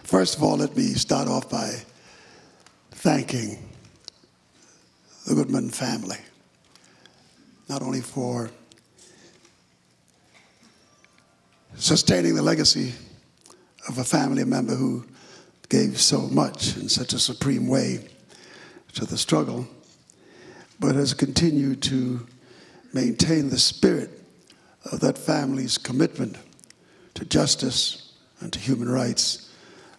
First of all, let me start off by thanking the Goodman family, not only for sustaining the legacy of a family member who gave so much in such a supreme way to the struggle, but has continued to maintain the spirit of that family's commitment to justice and to human rights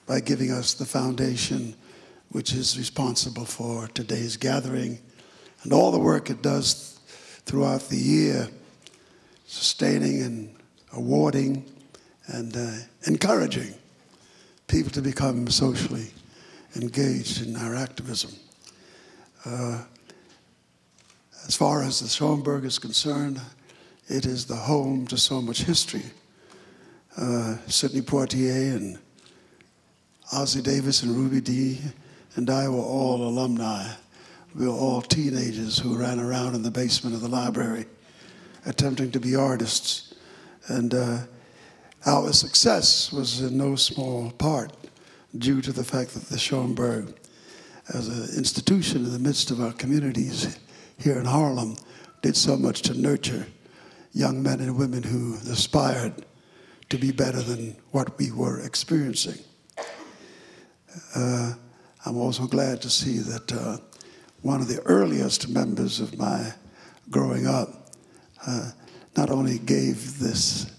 by giving us the foundation which is responsible for today's gathering and all the work it does throughout the year, sustaining and awarding and encouraging people to become socially engaged in our activism. As far as the Schoenberg is concerned, it is the home to so much history. Sidney Poitier and Ossie Davis and Ruby Dee and I were all alumni. We were all teenagers who ran around in the basement of the library attempting to be artists. And our success was in no small part due to the fact that the Schoenberg, as an institution in the midst of our communities here in Harlem, did so much to nurture young men and women who aspired to be better than what we were experiencing. I'm also glad to see that one of the earliest members of my growing up not only gave this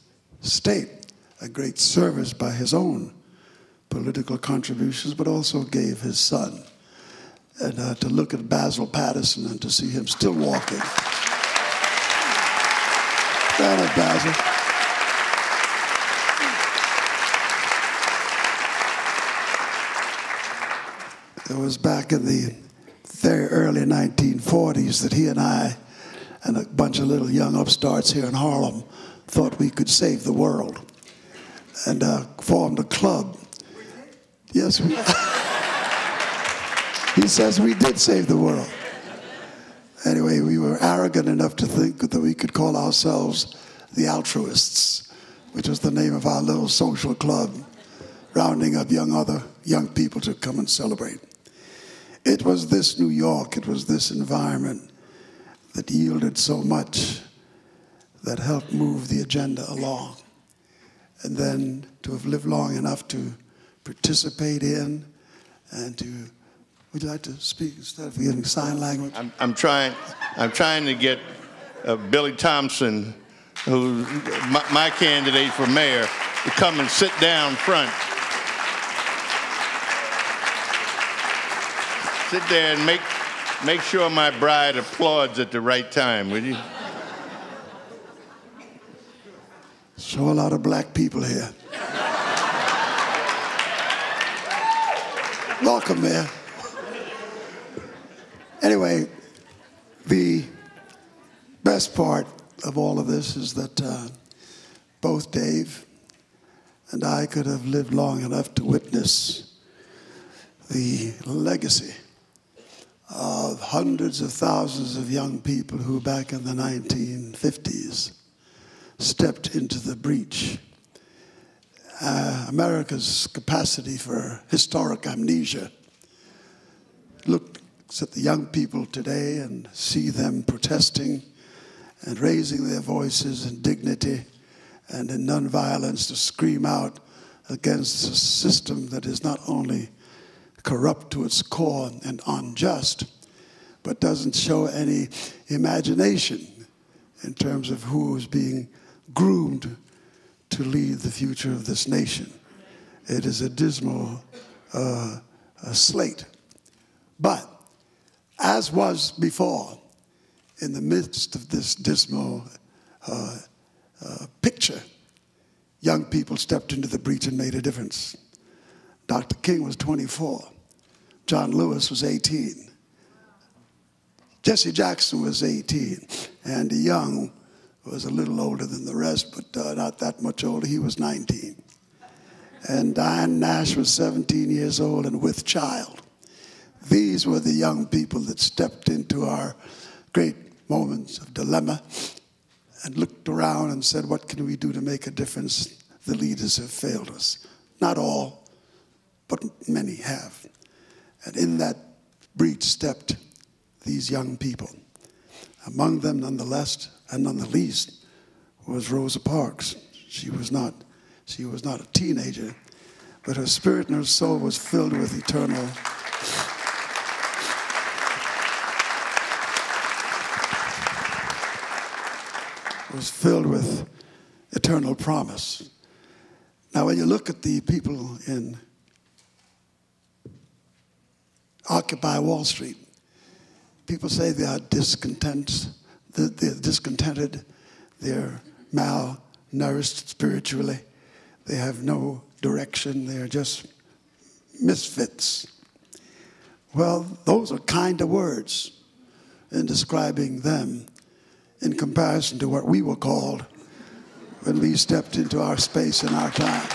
state a great service by his own political contributions, but also gave his son. And to look at Basil Patterson and to see him still walking. Stand up, Basil. It was back in the very early 1940s that he and I and a bunch of little young upstarts here in Harlem thought we could save the world and formed a club. Yes, we he says we did save the world. Anyway, we were arrogant enough to think that we could call ourselves the Altruists, which was the name of our little social club, rounding up young people to come and celebrate. It was this New York, it was this environment that yielded so much that helped move the agenda along. And then to have lived long enough to participate in and to, would you like to speak instead of getting sign language? I'm trying to get Billy Thompson, who's my candidate for mayor, to come and sit down front. Sit there and make sure my bride applauds at the right time, will you? So a lot of black people here. Welcome, Mayor. Anyway, the best part of all of this is that both Dave and I could have lived long enough to witness the legacy of hundreds of thousands of young people who back in the 1950s stepped into the breach. America's capacity for historic amnesia looks at the young people today and see them protesting and raising their voices in dignity and in nonviolence to scream out against a system that is not only corrupt to its core and unjust, but doesn't show any imagination in terms of who is being groomed to lead the future of this nation. It is a dismal slate. But as was before, in the midst of this dismal picture, young people stepped into the breach and made a difference. Dr. King was 24. John Lewis was 18. Jesse Jackson was 18. Andy Young was a little older than the rest, but not that much older. He was 19. And Diane Nash was 17 years old and with child. These were the young people that stepped into our great moments of dilemma and looked around and said, what can we do to make a difference the leaders have failed us. Not all, but many have. And in that breach stepped these young people. Among them, none the less and none the least, was Rosa Parks. She was not a teenager, but her spirit and her soul was filled with eternal promise. Now, when you look at the people in Occupy Wall Street, people say they are discontented, they're malnourished spiritually, they have no direction, they're just misfits. Well, those are kind of words in describing them in comparison to what we were called when we stepped into our space and our time.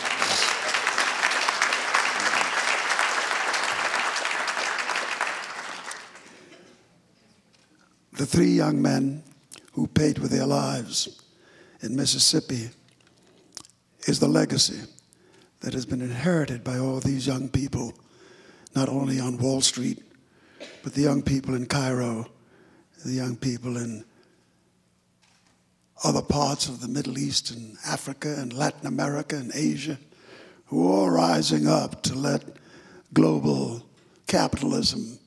The 3 young men who paid with their lives in Mississippi is the legacy that has been inherited by all these young people, not only on Wall Street, but the young people in Cairo, the young people in other parts of the Middle East and Africa and Latin America and Asia, who are all rising up to let global capitalism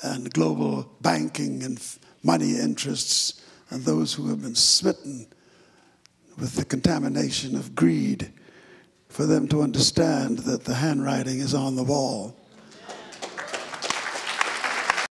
and global banking and money interests and those who have been smitten with the contamination of greed, for them to understand that the handwriting is on the wall